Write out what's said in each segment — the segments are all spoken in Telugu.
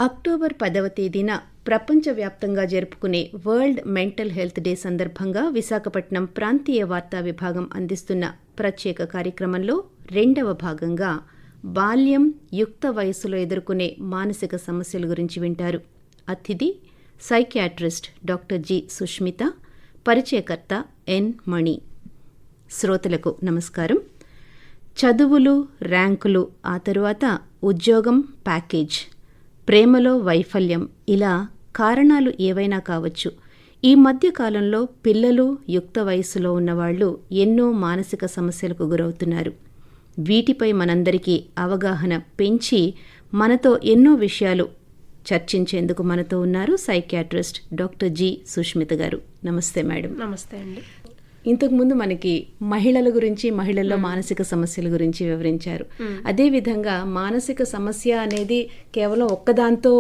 అక్టోబర్ 10వ తేదీన ప్రపంచవ్యాప్తంగా జరుపుకునే వరల్డ్ మెంటల్ హెల్త్ డే సందర్భంగా విశాఖపట్నం ప్రాంతీయ వార్తా విభాగం అందిస్తున్న ప్రత్యేక కార్యక్రమంలో 2వ భాగంగా బాల్యం, యుక్త వయస్సులో ఎదుర్కొనే మానసిక సమస్యల గురించి వింటారు. అతిథి సైకియాట్రిస్ట్ డాక్టర్ జి. సుష్మిత, పరిచయకర్త ఎన్. మణి. శ్రోతలకు నమస్కారం. చదువులు, ర్యాంకులు, ఆ తరువాత ఉద్యోగం, ప్యాకేజ్, ప్రేమలో వైఫల్యం, ఇలా కారణాలు ఏవైనా కావచ్చు. ఈ మధ్య కాలంలో పిల్లలు, యుక్త వయస్సులో ఉన్నవాళ్లు ఎన్నో మానసిక సమస్యలకు గురవుతున్నారు. వీటిపై మనందరికీ అవగాహన పెంచి మనతో ఎన్నో విషయాలు చర్చించేందుకు మనతో ఉన్నారు సైకియాట్రిస్ట్ డాక్టర్ జి. సుష్మిత గారు. నమస్తే మేడం. నమస్తే అండి. ఇంతకుముందు మనకి మహిళల గురించి, మహిళల్లో మానసిక సమస్యల గురించి వివరించారు. అదేవిధంగా మానసిక సమస్య అనేది కేవలం ఒక్కదాంతో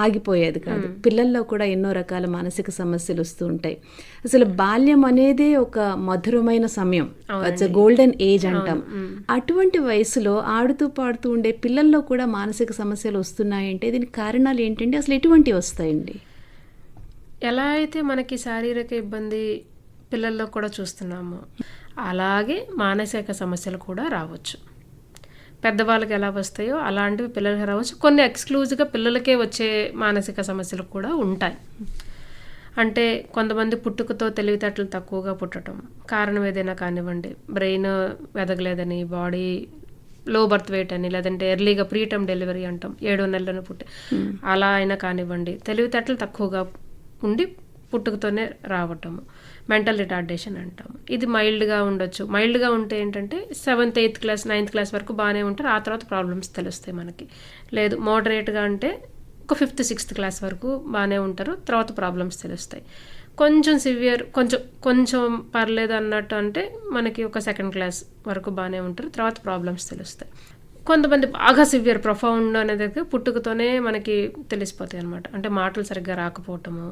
ఆగిపోయేది కాదు. పిల్లల్లో కూడా ఎన్నో రకాల మానసిక సమస్యలు వస్తూ ఉంటాయి. అసలు బాల్యం అనేదే ఒక మధురమైన సమయం, ఇట్స్ గోల్డెన్ ఏజ్ అంటాం. అటువంటి వయసులో ఆడుతూ పాడుతూ ఉండే పిల్లల్లో కూడా మానసిక సమస్యలు వస్తున్నాయంటే దీనికి కారణాలు ఏంటంటే అసలు ఎటువంటివి వస్తాయండి? ఎలా అయితే మనకి శారీరక ఇబ్బంది పిల్లల్లో కూడా చూస్తున్నాము, అలాగే మానసిక సమస్యలు కూడా రావచ్చు. పెద్దవాళ్ళకి ఎలా వస్తాయో అలాంటివి పిల్లలకి రావచ్చు. కొన్ని ఎక్స్క్లూజివ్గా పిల్లలకే వచ్చే మానసిక సమస్యలు కూడా ఉంటాయి. అంటే కొంతమంది పుట్టుకతో తెలివితేటలు తక్కువగా పుట్టడం, కారణం ఏదైనా కానివ్వండి, బ్రెయిన్ ఎదగలేదని, బాడీ లో బర్త్ వెయిట్ అని, లేదంటే ఎర్లీగా ప్రీటర్మ్ డెలివరీ అంటాం, 7వ నెలలోనే పుట్టి, అలా అయినా కానివ్వండి, తెలివితేటలు తక్కువగా ఉండి పుట్టుకతోనే రావటము, మెంటల్ రిటార్డేషన్ అంటాము. ఇది మైల్డ్గా ఉండొచ్చు. మైల్డ్గా ఉంటే ఏంటంటే 7th, 8th class, 9th class వరకు బాగానే ఉంటారు, ఆ తర్వాత ప్రాబ్లమ్స్ తెలుస్తాయి మనకి. లేదు మోడరేట్గా అంటే ఒక 5th, 6th క్లాస్ వరకు బాగానే ఉంటారు, తర్వాత ప్రాబ్లమ్స్ తెలుస్తాయి. కొంచెం సివియర్, కొంచెం పర్లేదు అన్నట్టు అంటే మనకి ఒక 2nd క్లాస్ వరకు బాగానే ఉంటారు, తర్వాత ప్రాబ్లమ్స్ తెలుస్తాయి. కొంతమంది బాగా సివియర్, ప్రొఫౌండ్ అనేది పుట్టుకతోనే మనకి తెలిసిపోతాయి అనమాట. అంటే మాటలు సరిగ్గా రాకపోవటము,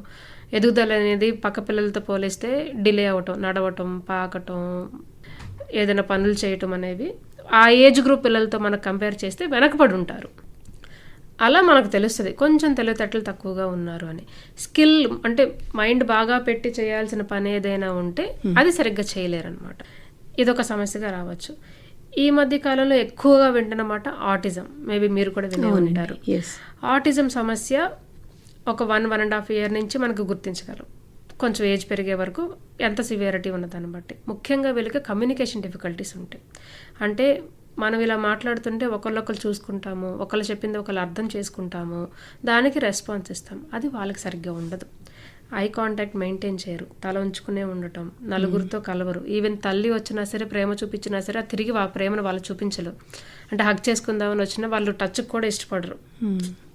ఎదుగుదల అనేది పక్క పిల్లలతో పోలిస్తే డిలే అవ్వటం, నడవటం, పాకటం, ఏదైనా పనులు చేయటం అనేవి ఆ ఏజ్ గ్రూప్ పిల్లలతో మనకు కంపేర్ చేస్తే వెనకబడి ఉంటారు. అలా మనకు తెలుస్తుంది కొంచెం తెలివితేటలు తక్కువగా ఉన్నారు అని. స్కిల్ అంటే మైండ్ బాగా పెట్టి చేయాల్సిన పని ఏదైనా ఉంటే అది సరిగ్గా చేయలేరు అనమాట. ఇదొక సమస్యగా రావచ్చు. ఈ మధ్య కాలంలో ఎక్కువగా వింటున్నమాట ఆటిజం. మేబీ మీరు కూడా వినే ఉంటారు. ఆటిజం సమస్య ఒక 1.5 year నుంచి మనకు గుర్తించగలం. కొంచెం ఏజ్ పెరిగే వరకు ఎంత సివియారిటీ ఉన్నదాన్ని బట్టి. ముఖ్యంగా వీళ్ళకి కమ్యూనికేషన్ డిఫికల్టీస్ ఉంటాయి. అంటే మనం ఇలా మాట్లాడుతుంటే ఒకళ్ళొకరు చూసుకుంటాము, ఒకళ్ళు చెప్పింది ఒకళ్ళు అర్థం చేసుకుంటాము, దానికి రెస్పాన్స్ ఇస్తాం. అది వాళ్ళకి సరిగ్గా ఉండదు. ఐ కాంటాక్ట్ మెయింటైన్ చేయరు, తల ఉంచుకునే ఉండటం, నలుగురితో కలవరు. ఈవెన్ తల్లి వచ్చినా సరే, ప్రేమ చూపించినా సరే తిరిగి ఆ ప్రేమను వాళ్ళు చూపించరు. అంటే హగ్ చేసుకుందామని వచ్చినా వాళ్ళు టచ్కి కూడా ఇష్టపడరు,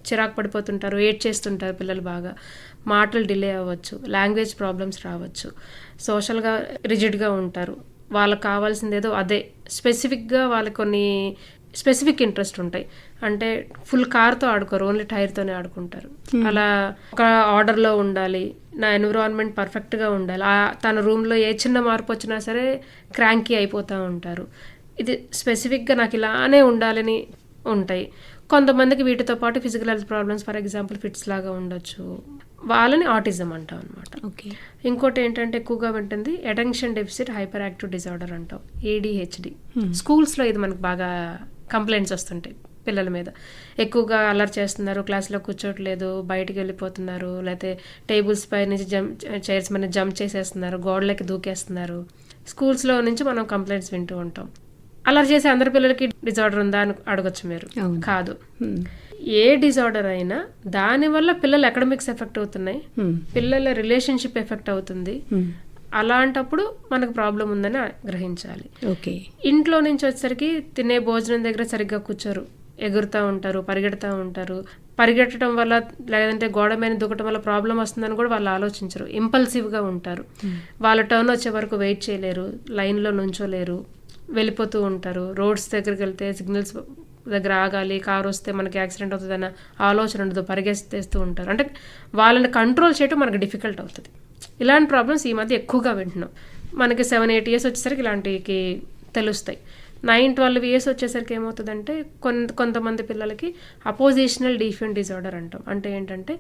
చిరాకు పడిపోతుంటారు, ఏడ్ చేస్తుంటారు పిల్లలు బాగా. మాటలు డిలే అవ్వచ్చు, లాంగ్వేజ్ ప్రాబ్లమ్స్ రావచ్చు, సోషల్గా రిజిడ్గా ఉంటారు. వాళ్ళకి కావాల్సింది ఏదో అదే స్పెసిఫిక్గా వాళ్ళకి కొన్ని స్పెసిఫిక్ ఇంట్రెస్ట్ ఉంటాయి. అంటే ఫుల్ కార్తో ఆడుకోరు, ఓన్లీ టైర్తోనే ఆడుకుంటారు. అలా ఒక ఆర్డర్లో ఉండాలి, నా ఎన్విరాన్మెంట్ పర్ఫెక్ట్గా ఉండాలి. తన రూమ్లో ఏ చిన్న మార్పు వచ్చినా సరే క్రాంకీ అయిపోతూ ఉంటారు. ఇది స్పెసిఫిక్గా నాకు ఇలానే ఉండాలని ఉంటాయి. కొంతమందికి వీటితో పాటు physical health problems, for example fits లాగా ఉండొచ్చు, వాళ్ళని ఆటిజం అంటాం అనమాట. ఇంకోటి ఏంటంటే ఎక్కువగా ఉంటుంది attention deficit hyper active disorder అంటాం, ADHD. స్కూల్స్లో ఇది మనకు బాగా కంప్లైంట్స్ వస్తుంటాయి. పిల్లల మీద ఎక్కువగా అల్లరి చేస్తున్నారు, క్లాస్లో కూర్చోట్లేదు, బయటికి వెళ్ళిపోతున్నారు, లేకపోతే టేబుల్స్ పై నుంచి చైర్స్ మీద జంప్ చేసేస్తున్నారు, గోడలకి దూకేస్తున్నారు. స్కూల్స్లో నుంచి మనం కంప్లైంట్స్ వింటూ ఉంటాం. అల్లరి చేసే అందరి పిల్లలకి డిజార్డర్ ఉందా అని అడగచ్చు మీరు. కాదు, ఏ డిజార్డర్ అయినా దానివల్ల పిల్లల అకాడమిక్స్ ఎఫెక్ట్ అవుతున్నాయి, పిల్లల రిలేషన్షిప్ ఎఫెక్ట్ అవుతుంది. అలాంటప్పుడు మనకు ప్రాబ్లం ఉందని గ్రహించాలి. ఇంట్లో నుంచి వచ్చేసరికి తినే భోజనం దగ్గర సరిగ్గా కూర్చోరు, ఎగురుతూ ఉంటారు, పరిగెడుతూ ఉంటారు. పరిగెట్టడం వల్ల లేదంటే గోడ మీద దూకటం వల్ల ప్రాబ్లం వస్తుందని కూడా వాళ్ళు ఆలోచించరు. ఇంపల్సివ్గా ఉంటారు. వాళ్ళ టర్న్ వచ్చే వరకు వెయిట్ చేయలేరు, లైన్లో నుంచోలేరు, వెళ్ళిపోతూ ఉంటారు. రోడ్స్ దగ్గరికి వెళ్తే సిగ్నల్స్ దగ్గర ఆగాలి, కారు వస్తే మనకి యాక్సిడెంట్ అవుతుందన్న ఆలోచన ఉండదు, పరిగెత్తేస్తూ ఉంటారు. అంటే వాళ్ళని కంట్రోల్ చేయడం మనకు డిఫికల్ట్ అవుతుంది. ఇలాంటి ప్రాబ్లమ్స్ ఈ మధ్య ఎక్కువగా వింటున్నాం. మనకి 7-8 years వచ్చేసరికి ఇలాంటివి తెలుస్తాయి. 9-12 ఇయర్స్ వచ్చేసరికి ఏమవుతుందంటే కొంతమంది పిల్లలకి అపోజిషనల్ డిఫెంట్ డిజార్డర్ అంటాం. అంటే ఏంటంటే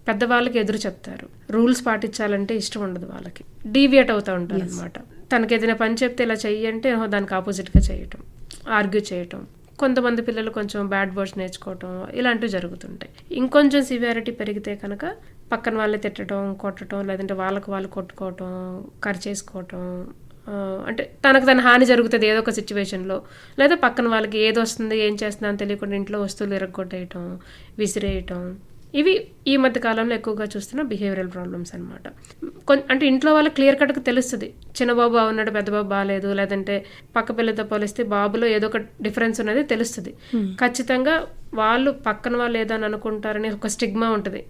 పెద్దవాళ్ళకి ఎదురు చెప్తారు, రూల్స్ పాటించాలంటే ఇష్టం ఉండదు, వాళ్ళకి డీవియేట్ అవుతూ ఉంటారు అనమాట. తనకి ఏదైనా పని చెప్తే ఇలా చెయ్యి అంటే దానికి ఆపోజిట్గా చేయటం, ఆర్గ్యూ చేయటం. కొంతమంది పిల్లలు కొంచెం బ్యాడ్ వర్డ్స్ నేర్చుకోవటం ఇలాంటివి జరుగుతుంటాయి. ఇంకొంచెం సివియారిటీ పెరిగితే కనుక పక్కన వాళ్ళే తిట్టడం, కొట్టడం, లేదంటే వాళ్ళు కొట్టుకోవటం, కరిచేసుకోవటం, అంటే తన హాని జరుగుతుంది ఏదో ఒక సిచ్యువేషన్లో, లేదా పక్కన వాళ్ళకి ఏది వస్తుంది ఏం చేస్తుందో అని తెలియకుండా ఇంట్లో వస్తువులు ఇరగొట్టేయటం, విసిరేయటం. ఇవి ఈ మధ్య కాలంలో ఎక్కువగా చూస్తున్న బిహేవియరల్ ప్రాబ్లమ్స్ అనమాట. అంటే ఇంట్లో వాళ్ళకి క్లియర్ కట్గా తెలుస్తుంది, చిన్న బాబు బాగున్నాడు, పెద్ద బాబు బాగాలేదు, లేదంటే పక్క పిల్లలతో పోలిస్తే బాబులో ఏదో ఒక డిఫరెన్స్ ఉన్నది తెలుస్తుంది. ఖచ్చితంగా వాళ్ళు పక్కన వాళ్ళు ఏదో అని అనుకుంటారని ఒక స్టిగ్మా ఉంటుంది.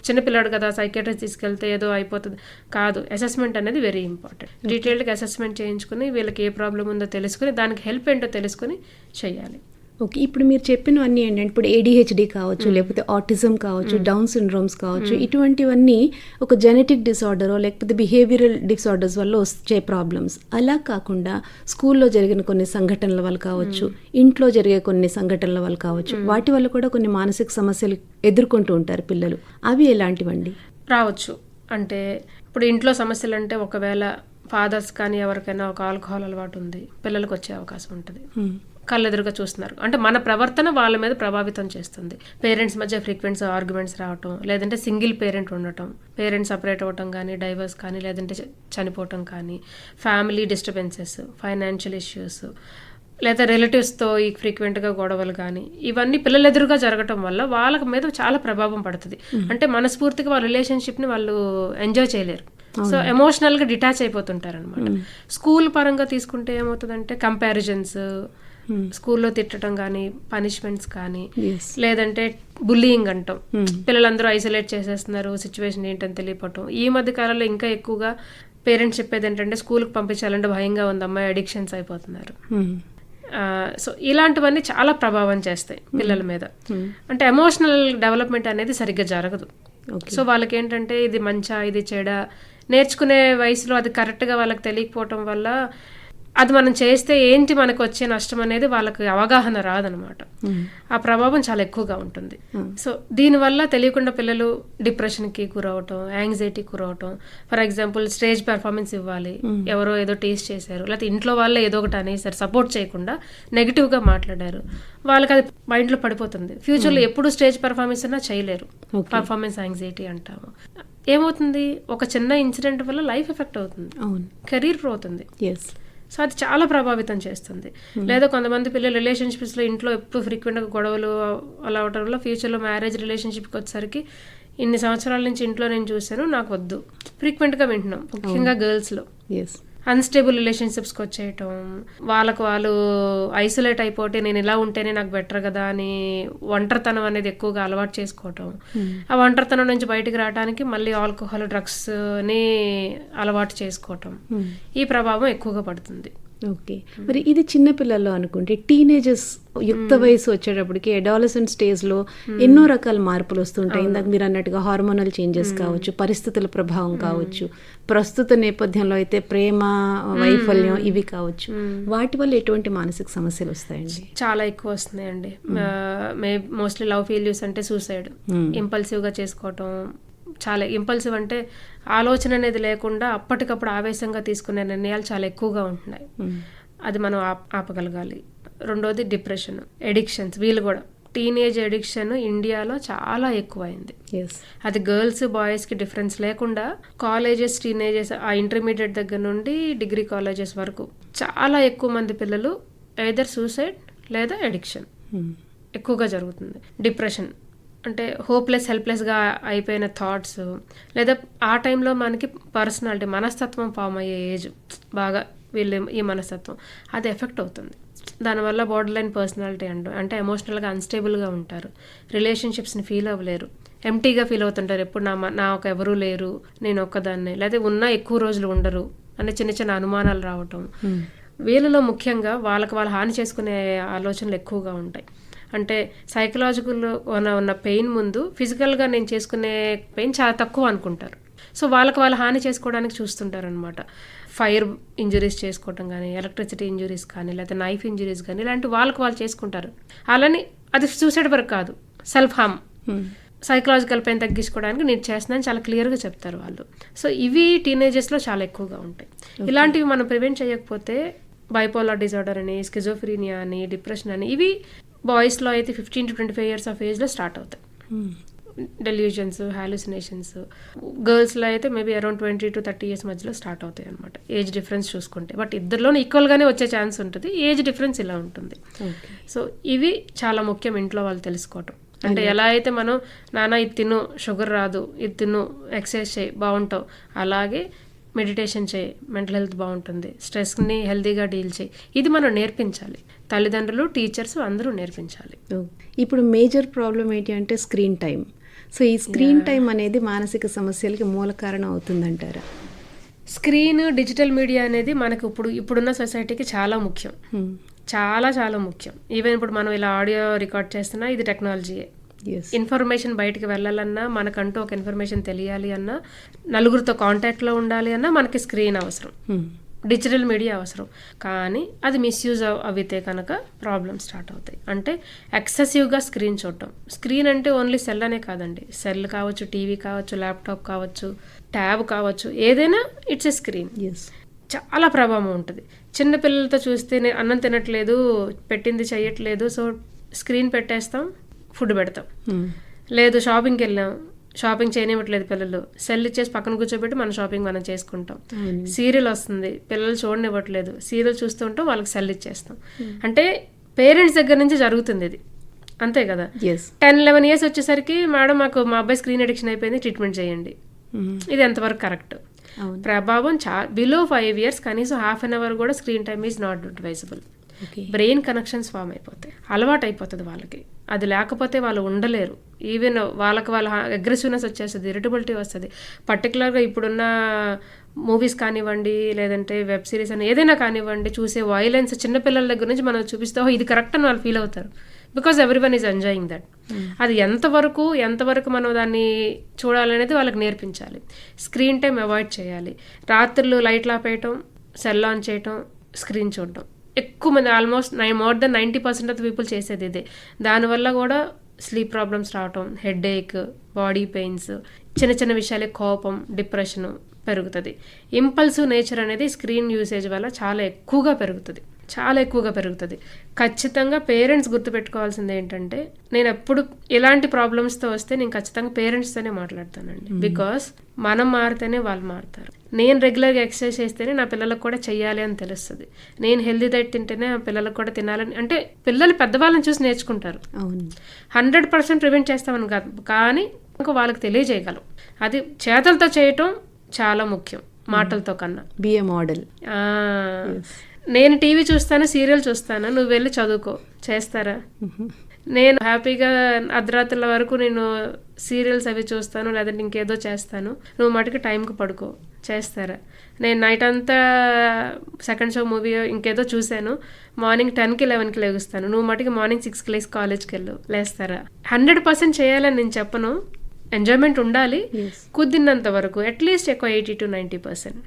చిన్నపిల్లాడు కదా, సైకియాట్రిస్ట్ తీసుకెళ్తే ఏదో అయిపోతుంది కాదు. అసెస్మెంట్ అనేది వెరీ ఇంపార్టెంట్. డీటెయిల్డ్గా అసెస్మెంట్ చేయించుకుని వీళ్ళకి ఏ ప్రాబ్లం ఉందో తెలుసుకుని దానికి హెల్ప్ ఏంటో తెలుసుకుని చేయాలి. ఓకే, ఇప్పుడు మీరు చెప్పినవన్నీ ఏంటంటే ఇప్పుడు ADHD కావచ్చు, లేకపోతే ఆటిజం కావచ్చు, డౌన్ సిండ్రోమ్స్ కావచ్చు, ఇటువంటివన్నీ ఒక జెనెటిక్ డిసార్డరో లేకపోతే బిహేవియరల్ డిసార్డర్స్ వల్ల వచ్చే ప్రాబ్లమ్స్. అలా కాకుండా స్కూల్లో జరిగిన కొన్ని సంఘటనల వల్ల కావచ్చు, ఇంట్లో జరిగే కొన్ని సంఘటనల వల్ల కావచ్చు, వాటి వల్ల కూడా కొన్ని మానసిక సమస్యలు ఎదుర్కొంటూ ఉంటారు పిల్లలు. అవి ఎలాంటివండి? రావచ్చు. అంటే ఇప్పుడు ఇంట్లో సమస్యలు అంటే ఒకవేళ ఫాదర్స్ కానీ ఎవరికైనా ఒక ఆల్కహాల్ అలవాటు ఉంది, పిల్లలకు వచ్చే అవకాశం ఉంటుంది. కళ్ళెదురుగా చూస్తున్నారు అంటే మన ప్రవర్తన వాళ్ళ మీద ప్రభావితం చేస్తుంది. పేరెంట్స్ మధ్య ఫ్రీక్వెంట్స్ ఆర్గ్యుమెంట్స్ రావటం, లేదంటే సింగిల్ పేరెంట్ ఉండటం, పేరెంట్స్ సపరేట్ అవ్వటం కానీ, డైవర్స్ కానీ, లేదంటే చనిపోవటం కానీ, ఫ్యామిలీ డిస్టర్బెన్సెస్, ఫైనాన్షియల్ ఇష్యూస్, లేదా రిలేటివ్స్తో ఈ ఫ్రీక్వెంట్గా గొడవలు కానీ, ఇవన్నీ పిల్లల ఎదురుగా జరగటం వల్ల వాళ్ళ మీద చాలా ప్రభావం పడుతుంది. అంటే మనస్ఫూర్తిగా వాళ్ళ రిలేషన్షిప్ని వాళ్ళు ఎంజాయ్ చేయలేరు. సో ఎమోషనల్గా డిటాచ్ అయిపోతుంటారు అనమాట. స్కూల్ పరంగా తీసుకుంటే ఏమవుతుందంటే కంపారిజన్స్, స్కూల్లో తిట్టడం కానీ, పనిష్మెంట్స్ కానీ, లేదంటే బుల్లింగ్ అంటాం. పిల్లలందరూ ఐసోలేట్ చేసేస్తున్నారు, సిచ్యువేషన్ ఏంటని తెలియపటం. ఈ మధ్య కాలంలో ఇంకా ఎక్కువగా పేరెంట్స్ చెప్పేది ఏంటంటే స్కూల్కి పంపించాలంటే భయంగా ఉంది, అమ్మాయి అడిక్షన్స్ అయిపోతున్నారు. సో ఇలాంటివన్నీ చాలా ప్రభావం చేస్తాయి పిల్లల మీద. అంటే ఎమోషనల్ డెవలప్మెంట్ అనేది సరిగ్గా జరగదు. సో వాళ్ళకి ఏంటంటే ఇది మంచా ఇది చెడా నేర్చుకునే వయసులో అది కరెక్ట్గా వాళ్ళకి తెలియకపోవటం వల్ల అది మనం చేస్తే ఏంటి మనకు వచ్చే నష్టం అనేది వాళ్ళకి అవగాహన రాదనమాట. ఆ ప్రభావం చాలా ఎక్కువగా ఉంటుంది. సో దీనివల్ల తెలియకుండా పిల్లలు డిప్రెషన్కి గురవటం, యాంగ్జైటీకి గురవటం. ఫర్ ఎగ్జాంపుల్ స్టేజ్ పెర్ఫార్మెన్స్ ఇవ్వాలి, ఎవరో ఏదో టేస్ట్ చేశారు, లేకపోతే ఇంట్లో వాళ్ళే ఏదో ఒకటి అనేసారు, సపోర్ట్ చేయకుండా నెగిటివ్గా మాట్లాడారు, వాళ్ళకి అది మైండ్లో పడిపోతుంది. ఫ్యూచర్లో ఎప్పుడు స్టేజ్ పెర్ఫార్మెన్స్ అన్నా చేయలేరు. పర్ఫార్మెన్స్ యాంగ్జైటీ అంటాము. ఏమవుతుంది, ఒక చిన్న ఇన్సిడెంట్ వల్ల లైఫ్ ఎఫెక్ట్ అవుతుంది, కెరీర్ పోతుంది. సో అది చాలా ప్రభావితం చేస్తుంది. లేదా కొంతమంది పిల్లలు రిలేషన్షిప్స్లో ఇంట్లో ఎప్పుడు ఫ్రీక్వెంట్గా గొడవలు అలా అవడం వల్ల ఫ్యూచర్లో మ్యారేజ్ రిలేషన్షిప్కి వచ్చేసరికి ఇన్ని సంవత్సరాల నుంచి ఇంట్లో నేను చూశాను, నాకు వద్దు, ఫ్రీక్వెంట్గా వింటున్నాం. ముఖ్యంగా గర్ల్స్లో అన్స్టేబుల్ రిలేషన్షిప్స్కి వచ్చేయటం, వాళ్ళకు వాళ్ళు ఐసోలేట్ అయిపోతే నేను ఇలా ఉంటేనే నాకు బెటర్ కదా అని ఒంటరితనం అనేది ఎక్కువగా అలవాటు చేసుకోవటం. ఆ ఒంటరితనం నుంచి బయటకు రావడానికి మళ్ళీ ఆల్కహాల్, డ్రగ్స్ని అలవాటు చేసుకోవటం, ఈ ప్రభావం ఎక్కువగా పడుతుంది. ఓకే, మరి ఇది చిన్నపిల్లల్లో అనుకుంటే టీనేజర్స్ యుక్త వయసు వచ్చేటప్పటికి అడాలసెంట్ స్టేజ్లో ఎన్నో రకాల మార్పులు వస్తుంటాయి. ఇందాక మీరు అన్నట్టుగా హార్మోనల్ చేంజెస్ కావచ్చు, పరిస్థితుల ప్రభావం కావచ్చు, ప్రస్తుత నేపథ్యంలో అయితే ప్రేమ వైఫల్యం ఇవి కావచ్చు. వాటి వల్ల ఎటువంటి మానసిక సమస్యలు వస్తాయండి? చాలా ఎక్కువ వస్తున్నాయండి. మోస్ట్లీ లవ్ ఫెయిల్యూర్స్ అంటే సూసైడ్, ఇంపల్సివ్గా చేసుకోవటం. చాలా ఇంపల్సివ్ అంటే ఆలోచన అనేది లేకుండా అప్పటికప్పుడు ఆవేశంగా తీసుకునే నిర్ణయాలు చాలా ఎక్కువగా ఉంటున్నాయి. అది మనం ఆపగలగాలి. రెండోది డిప్రెషన్, ఎడిక్షన్స్. వీళ్ళు కూడా టీనేజ్ ఎడిక్షన్ ఇండియాలో చాలా ఎక్కువైంది. అది గర్ల్స్ బాయ్స్కి డిఫరెన్స్ లేకుండా కాలేజెస్, టీనేజెస్, ఆ ఇంటర్మీడియట్ దగ్గర నుండి డిగ్రీ కాలేజెస్ వరకు చాలా ఎక్కువ మంది పిల్లలు ఎయిదర్ సూసైడ్ లేదా ఎడిక్షన్ ఎక్కువగా జరుగుతుంది. డిప్రెషన్ అంటే హోప్లెస్, హెల్ప్లెస్గా అయిపోయిన థాట్స్, లేదా ఆ టైంలో మనకి పర్సనాలిటీ, మనస్తత్వం ఫామ్ అయ్యే ఏజ్ బాగా వీళ్ళు ఈ మనస్తత్వం అది ఎఫెక్ట్ అవుతుంది. దానివల్ల బోర్డర్ లైన్ పర్సనాలిటీ అంటే ఎమోషనల్గా అన్స్టేబుల్గా ఉంటారు, రిలేషన్షిప్స్ని ఫీల్ అవ్వలేరు, ఎంప్టీగా ఫీల్ అవుతుంటారు. ఎప్పుడు నాకు ఎవరూ లేరు, నేను ఒక్కదాన్నే, లేదా ఉన్నా ఎక్కువ రోజులు ఉండరు అనే చిన్న చిన్న అనుమానాలు రావటం. వీళ్ళలో ముఖ్యంగా వాళ్ళకి వాళ్ళు హాని చేసుకునే ఆలోచనలు ఎక్కువగా ఉంటాయి. అంటే సైకలాజికల్లో ఉన్న పెయిన్ ముందు ఫిజికల్గా నేను చేసుకునే పెయిన్ చాలా తక్కువ అనుకుంటారు. సో వాళ్ళకి వాళ్ళు హాని చేసుకోవడానికి చూస్తుంటారు అనమాట. ఫైర్ ఇంజురీస్ చేసుకోవటం కానీ, ఎలక్ట్రిసిటీ ఇంజురీస్ కానీ, లేకపోతే నైఫ్ ఇంజురీస్ కానీ, ఇలాంటి వాళ్ళకి వాళ్ళు చేసుకుంటారు. అలాని అది సూసైడ్ వరకు కాదు, సెల్ఫ్ హార్మ్, సైకలాజికల్ పెయిన్ తగ్గించుకోవడానికి నేను చేస్తున్నాను చాలా క్లియర్గా చెప్తారు వాళ్ళు. సో ఇవి టీనేజర్స్లో చాలా ఎక్కువగా ఉంటాయి. ఇలాంటివి మనం ప్రివెంట్ చేయకపోతే బైపోలార్ డిజార్డర్ అని, స్కిజోఫ్రీనియా అని, డిప్రెషన్ అని, ఇవి బాయ్స్లో అయితే 15 to 25 years ఆఫ్ ఏజ్లో స్టార్ట్ అవుతాయి. Delusions, hallucinations. గర్ల్స్లో అయితే మేబీ అరౌండ్ 20 to 30 years మధ్యలో స్టార్ట్ అవుతాయి అనమాట, ఏజ్ డిఫరెన్స్ చూసుకుంటే. బట్ ఇద్దరిలోనే ఈక్వల్గానే వచ్చే ఛాన్స్ ఉంటుంది, ఏజ్ డిఫరెన్స్ ఇలా ఉంటుంది. సో ఇవి చాలా ముఖ్యం ఇంట్లో వాళ్ళు తెలుసుకోవటం. అంటే ఎలా అయితే మనం నాన్న ఇది తిను, షుగర్ రాదు, ఇది తిను, ఎక్సర్సైజ్ చేయి బాగుంటావు, అలాగే మెడిటేషన్ చేయి, మెంటల్ హెల్త్ బాగుంటుంది, స్ట్రెస్ని హెల్తీగా డీల్ చేయి, ఇది మనం నేర్పించాలి. తల్లిదండ్రులు, టీచర్స్ అందరూ నేర్పించాలి. ఇప్పుడు మేజర్ ప్రాబ్లం ఏంటి అంటే స్క్రీన్ టైం. సో ఈ స్క్రీన్ టైం అనేది మానసిక సమస్యలకి మూల కారణం అవుతుందంటారా? స్క్రీన్, డిజిటల్ మీడియా అనేది మనకు ఇప్పుడున్న సొసైటీకి చాలా ముఖ్యం, చాలా చాలా ముఖ్యం. ఈవెన్ ఇప్పుడు మనం ఇలా ఆడియో రికార్డ్ చేస్తున్నా ఇది టెక్నాలజీయే. ఇన్ఫర్మేషన్ బయటికి వెళ్ళాలన్నా, మనకంటూ ఒక ఇన్ఫర్మేషన్ తెలియాలి అన్నా, నలుగురితో కాంటాక్ట్లో ఉండాలి అన్నా మనకి స్క్రీన్ అవసరం, డిజిటల్ మీడియా అవసరం. కానీ అది మిస్యూజ్ అవితే కనుక ప్రాబ్లమ్ స్టార్ట్ అవుతాయి. అంటే ఎక్సెసివ్గా స్క్రీన్ చూడటం. స్క్రీన్ అంటే ఓన్లీ సెల్ అనే కాదండి, సెల్ కావచ్చు, టీవీ కావచ్చు, ల్యాప్టాప్ కావచ్చు, ట్యాబ్ కావచ్చు, ఏదైనా ఇట్స్ ఎ స్క్రీన్. చాలా ప్రభావం ఉంటుంది. చిన్నపిల్లలతో చూస్తే అన్నం తినట్లేదు, పెట్టింది చేయట్లేదు, సో స్క్రీన్ పెట్టేస్తాం, ఫుడ్ పెడతాం. లేదు షాపింగ్కి వెళ్ళాం, షాపింగ్ చేయనివ్వట్లేదు పిల్లలు, సెల్ ఇచ్చేసి పక్కన కూర్చోబెట్టి మన షాపింగ్ మనం చేసుకుంటాం. సీరియల్ వస్తుంది, పిల్లలు చూడనివ్వట్లేదు, సీరియల్ చూస్తూ ఉంటాం, వాళ్ళకి సెల్ ఇచ్చేస్తాం. అంటే పేరెంట్స్ దగ్గర నుంచి జరుగుతుంది ఇది, అంతే కదా. 10-11 years వచ్చేసరికి మేడం మాకు మా అబ్బాయి స్క్రీన్ అడిక్షన్ అయిపోయింది, ట్రీట్మెంట్ చేయండి. ఇది ఎంతవరకు కరెక్ట్? ప్రభావం బిలో 5 years కనీసం ½ an hour కూడా screen time is not advisable. Brain connections form అయిపోతాయి, అలవాటు అయిపోతుంది వాళ్ళకి. అది లేకపోతే వాళ్ళు ఉండలేరు. ఈవెన్ వాళ్ళ అగ్రెసివ్నెస్ వచ్చేస్తుంది, ఇరిటబిలిటీ వస్తుంది. పర్టికులర్గా ఇప్పుడున్న మూవీస్ కానివ్వండి, లేదంటే వెబ్ సిరీస్ అని ఏదైనా కానివ్వండి, చూసే వైలెన్స్ చిన్నపిల్లల దగ్గర నుంచి మనం చూపిస్తే ఇది కరెక్ట్ అని వాళ్ళు ఫీల్ అవుతారు. Because everyone is enjoying that. అది ఎంతవరకు మనం దాన్ని చూడాలనేది వాళ్ళకి నేర్పించాలి. స్క్రీన్ టైం అవాయిడ్ చేయాలి. రాత్రులు లైట్లు ఆపేయటం, సెల్ ఆన్ చేయటం, స్క్రీన్ చూడటం ఎక్కువ మంది, almost more than 90% of people చేసేది ఇదే. దానివల్ల కూడా స్లీప్ ప్రాబ్లమ్స్ రావటం, హెడేక్, బాడీ పెయిన్స్, చిన్న చిన్న విషయాలే కోపం, డిప్రెషన్ పెరుగుతుంది. ఇంపల్సివ్ నేచర్ అనేది స్క్రీన్ యూసేజ్ వల్ల చాలా ఎక్కువగా పెరుగుతుంది. ఖచ్చితంగా పేరెంట్స్ గుర్తుపెట్టుకోవాల్సింది ఏంటంటే, నేను ఎప్పుడు ఎలాంటి ప్రాబ్లమ్స్తో వస్తే నేను ఖచ్చితంగా పేరెంట్స్తోనే మాట్లాడతానండి. బికాస్ మనం మారితేనే వాళ్ళు మారుతారు. నేను రెగ్యులర్గా ఎక్సర్సైజ్ చేస్తేనే నా పిల్లలకు కూడా చెయ్యాలి అని తెలుస్తుంది. నేను హెల్దీ డైట్ తింటేనే నా పిల్లలకు కూడా తినాలని, అంటే పిల్లలు పెద్దవాళ్ళని చూసి నేర్చుకుంటారు. 100% ప్రివెంట్ చేస్తామని కాదు, కానీ ఇంకా వాళ్ళకి తెలియజేయగలం. అది చేతలతో చేయటం చాలా ముఖ్యం, మాటలతో కన్నా. బి ఏ మోడల్. నేను టీవీ చూస్తాను, సీరియల్ చూస్తాను, నువ్వు వెళ్ళి చదువుకో, చేస్తారా? నేను హ్యాపీగా అర్ధరాత్రుల వరకు నేను సీరియల్స్ అవి చూస్తాను, లేదంటే ఇంకేదో చేస్తాను, నువ్వు మటుకు టైంకి పడుకో, చేస్తారా? నేను నైట్ అంతా సెకండ్ షో మూవీ ఇంకేదో చూశాను, మార్నింగ్ 10కి 11కి లేగుస్తాను, నువ్వు మటుకు మార్నింగ్ 6కి లేసి కాలేజ్కి వెళ్ళు, లేస్తారా? 100% చేయాలని నేను చెప్పను, ఎంజాయ్మెంట్ ఉండాలి, కుదిరినంత వరకు అట్లీస్ట్ ఎక్కువ 80 to 90%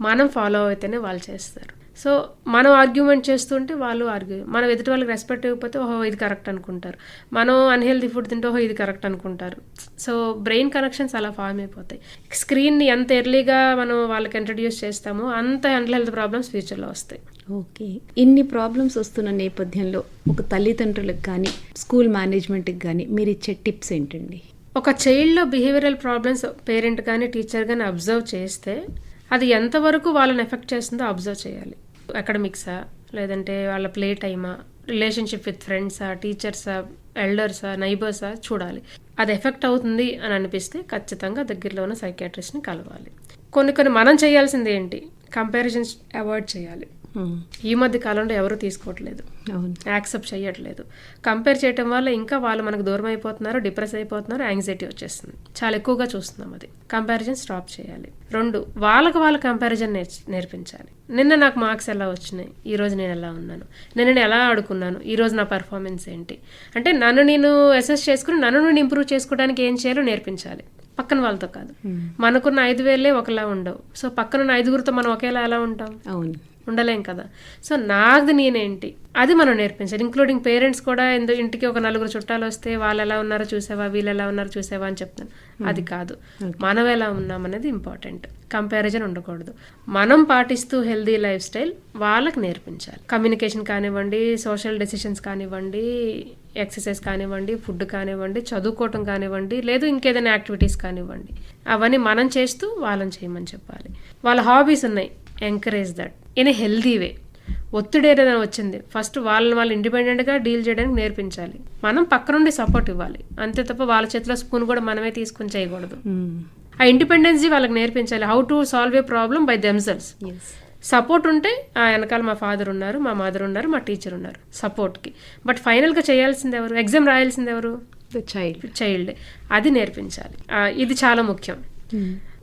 మనం ఫాలో అయితేనే వాళ్ళు చేస్తారు. సో మనం ఆర్గ్యుమెంట్ చేస్తుంటే వాళ్ళు మనం ఎదుటి వాళ్ళకి రెస్పెక్ట్ ఇవ్వకపోతే ఓహో ఇది కరెక్ట్ అనుకుంటారు, మనం అన్హెల్దీ ఫుడ్ తింటే ఓహో ఇది కరెక్ట్ అనుకుంటారు. సో బ్రెయిన్ కనెక్షన్స్ అలా ఫామ్ అయిపోతాయి. స్క్రీన్ని ఎంత ఎర్లీగా మనం వాళ్ళకి ఇంట్రడ్యూస్ చేస్తామో అంత అన్హెల్దీ ప్రాబ్లమ్స్ ఫ్యూచర్లో వస్తాయి. ఓకే, ఇన్ని ప్రాబ్లమ్స్ వస్తున్న నేపథ్యంలో ఒక తల్లిదండ్రులకు కానీ స్కూల్ మేనేజ్మెంట్కి కానీ మీరు ఇచ్చే టిప్స్ ఏంటండి? ఒక చైల్డ్లో బిహేవియరల్ ప్రాబ్లమ్స్ పేరెంట్ కానీ టీచర్ కానీ అబ్జర్వ్ చేస్తే అది ఎంతవరకు వాళ్ళని ఎఫెక్ట్ చేస్తుందో అబ్జర్వ్ చేయాలి. అకాడమిక్సా, లేదంటే వాళ్ళ ప్లే టైమా, రిలేషన్షిప్ విత్ ఫ్రెండ్సా, టీచర్సా, ఎల్డర్సా, నైబర్సా చూడాలి. అది ఎఫెక్ట్ అవుతుంది అని అనిపిస్తే ఖచ్చితంగా దగ్గరలో ఉన్న సైకియాట్రిస్ట్ని కలవాలి. కొన్ని మనం చేయాల్సింది ఏంటి, కంపారిజన్స్ అవాయిడ్ చేయాలి. ఈ మధ్య కాలంలో ఎవరు తీసుకోవట్లేదు, యాక్సెప్ట్ చేయట్లేదు. కంపేర్ చేయటం వల్ల ఇంకా వాళ్ళు మనకు దూరం అయిపోతున్నారు, డిప్రెస్ అయిపోతున్నారు, యాంగ్జైటీ వచ్చేస్తుంది. చాలా ఎక్కువగా చూస్తున్నాం. అది కంపారిజన్ స్టాప్ చేయాలి. 2, వాళ్ళ కంపారిజన్ నేర్పించాలి. నిన్న నాకు మార్క్స్ ఎలా వచ్చినాయి, ఈరోజు నేను ఎలా ఉన్నాను, నేను ఎలా ఆడుకున్నాను, ఈరోజు నా పర్ఫార్మెన్స్ ఏంటి, అంటే నన్ను నేను అసెస్ చేసుకుని నన్ను నేను ఇంప్రూవ్ చేసుకోవడానికి ఏం చేయాలో నేర్పించాలి. పక్కన వాళ్ళతో కాదు. మనకున్న 5,000 ఒకలా ఉండవు. సో పక్కనున్న 5గురితో మనం ఒకేలా ఎలా ఉంటాం? అవును, ఉండలేం కదా. సో నాది నేనేంటి అది మనం నేర్పించాలి. ఇంక్లూడింగ్ పేరెంట్స్ కూడా ఇంటికి ఒక 4 చుట్టాలు వస్తే వాళ్ళు ఎలా ఉన్నారో చూసావా, వీళ్ళు ఎలా ఉన్నారో చూసావా అని చెప్తాను. అది కాదు, మనం ఎలా ఉన్నామనేది ఇంపార్టెంట్. కంపారిజన్ ఉండకూడదు. మనం పాటిస్తూ హెల్దీ లైఫ్ స్టైల్ వాళ్ళకి నేర్పించాలి. కమ్యూనికేషన్ కానివ్వండి, సోషల్ డెసిషన్స్ కానివ్వండి, ఎక్సర్సైజ్ కానివ్వండి, ఫుడ్ కానివ్వండి, చదువుకోవటం కానివ్వండి, లేదు ఇంకేదైనా యాక్టివిటీస్ కానివ్వండి, అవన్నీ మనం చేస్తూ వాళ్ళని చేయమని చెప్పాలి. వాళ్ళ హాబీస్ ఉన్నాయి, encourage that in a healthy way. ఒత్తిడి ఏదైనా వచ్చింది, ఫస్ట్ వాళ్ళు ఇండిపెండెంట్గా డీల్ చేయడానికి నేర్పించాలి. మనం పక్క నుండి సపోర్ట్ ఇవ్వాలి, అంతే తప్ప వాళ్ళ చేతిలో స్పూన్ కూడా మనమే తీసుకుని చేయకూడదు. ఆ ఇండిపెండెన్సీ వాళ్ళకి నేర్పించాలి. How to solve A problem by themselves. Support ఉంటే ఆ వెనకాల మా ఫాదర్ ఉన్నారు, మా మదర్ ఉన్నారు, మా టీచర్ ఉన్నారు సపోర్ట్కి. బట్ ఫైనల్గా చేయాల్సింది ఎవరు? ఎగ్జామ్ రాయాల్సింది ఎవరు? చైల్డ్. అది నేర్పించాలి. ఇది చాలా ముఖ్యం.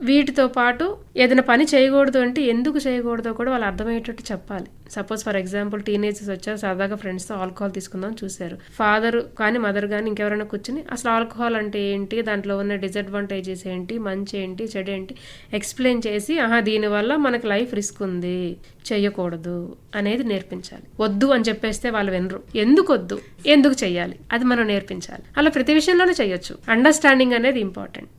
వీటితో పాటు ఏదైనా పని చేయకూడదు అంటే ఎందుకు చేయకూడదో కూడా వాళ్ళు అర్థమయ్యేటట్టు చెప్పాలి. సపోజ్ ఫర్ ఎగ్జాంపుల్ టీనేజర్స్ వచ్చారు, సరదాగా ఫ్రెండ్స్తో ఆల్కహాల్ తీసుకుందాం చూశారు. ఫాదర్ కానీ మదర్ కానీ ఇంకెవరైనా కూర్చుని అసలు ఆల్కహాల్ అంటే ఏంటి, దాంట్లో ఉన్న డిసడ్వాంటేజెస్ ఏంటి, మంచి ఏంటి, చెడు ఏంటి ఎక్స్ప్లెయిన్ చేసి దీనివల్ల మనకు లైఫ్ రిస్క్ ఉంది, చెయ్యకూడదు అనేది నేర్పించాలి. వద్దు అని చెప్పేస్తే వాళ్ళు వినరు. ఎందుకు వద్దు, ఎందుకు చెయ్యాలి, అది మనం నేర్పించాలి. అలా ప్రతి విషయంలోనే చెయ్యొచ్చు. అండర్స్టాండింగ్ అనేది ఇంపార్టెంట్.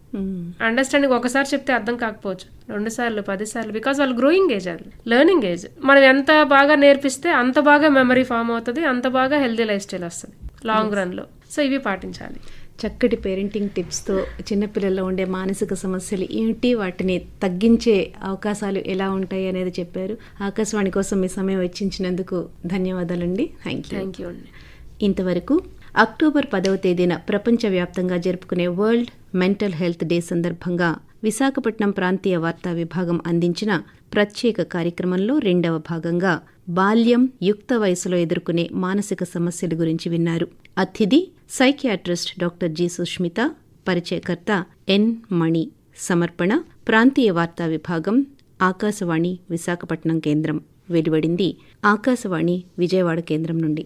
అండర్స్టాండింగ్ ఒకసారి చెప్తే అర్థం కాకపోవచ్చు, 2 సార్లు 10 సార్లు, బికాస్ వాళ్ళు గ్రోయింగ్ ఏజ్, అది లెర్నింగ్ ఏజ్. మనం ఎంత బాగా నేర్పిస్తే అంత బాగా మెమరీ ఫామ్ అవుతుంది, అంత బాగా హెల్దీ లైఫ్ స్టైల్ వస్తుంది లాంగ్ రన్లో. సో ఇవి పాటించాలి. చక్కటి పేరెంటింగ్ టిప్స్తో చిన్నపిల్లల్లో ఉండే మానసిక సమస్యలు ఏమిటి, వాటిని తగ్గించే అవకాశాలు ఎలా ఉంటాయి అనేది చెప్పారు. ఆకాశవాణి కోసం మీ సమయం వెచ్చించినందుకు ధన్యవాదాలండి. థ్యాంక్ యూ అండి. ఇంతవరకు అక్టోబర్ 10వ తేదీన ప్రపంచవ్యాప్తంగా జరుపుకునే వరల్డ్ మెంటల్ హెల్త్ డే సందర్భంగా విశాఖపట్నం ప్రాంతీయ వార్తా విభాగం అందించిన ప్రత్యేక కార్యక్రమంలో 2వ భాగంగా బాల్యం, యుక్త వయసులో ఎదుర్కొనే మానసిక సమస్యల గురించి విన్నారు. అతిథి సైకియాట్రిస్ట్ డాక్టర్ జి. సుష్మిత, పరిచయకర్త ఎన్. మణి. సమర్పణ ప్రాంతీయ వార్తా విభాగం, ఆకాశవాణి విశాఖపట్నం కేంద్రం. వెలువడింది ఆకాశవాణి విజయవాడ కేంద్రం నుండి.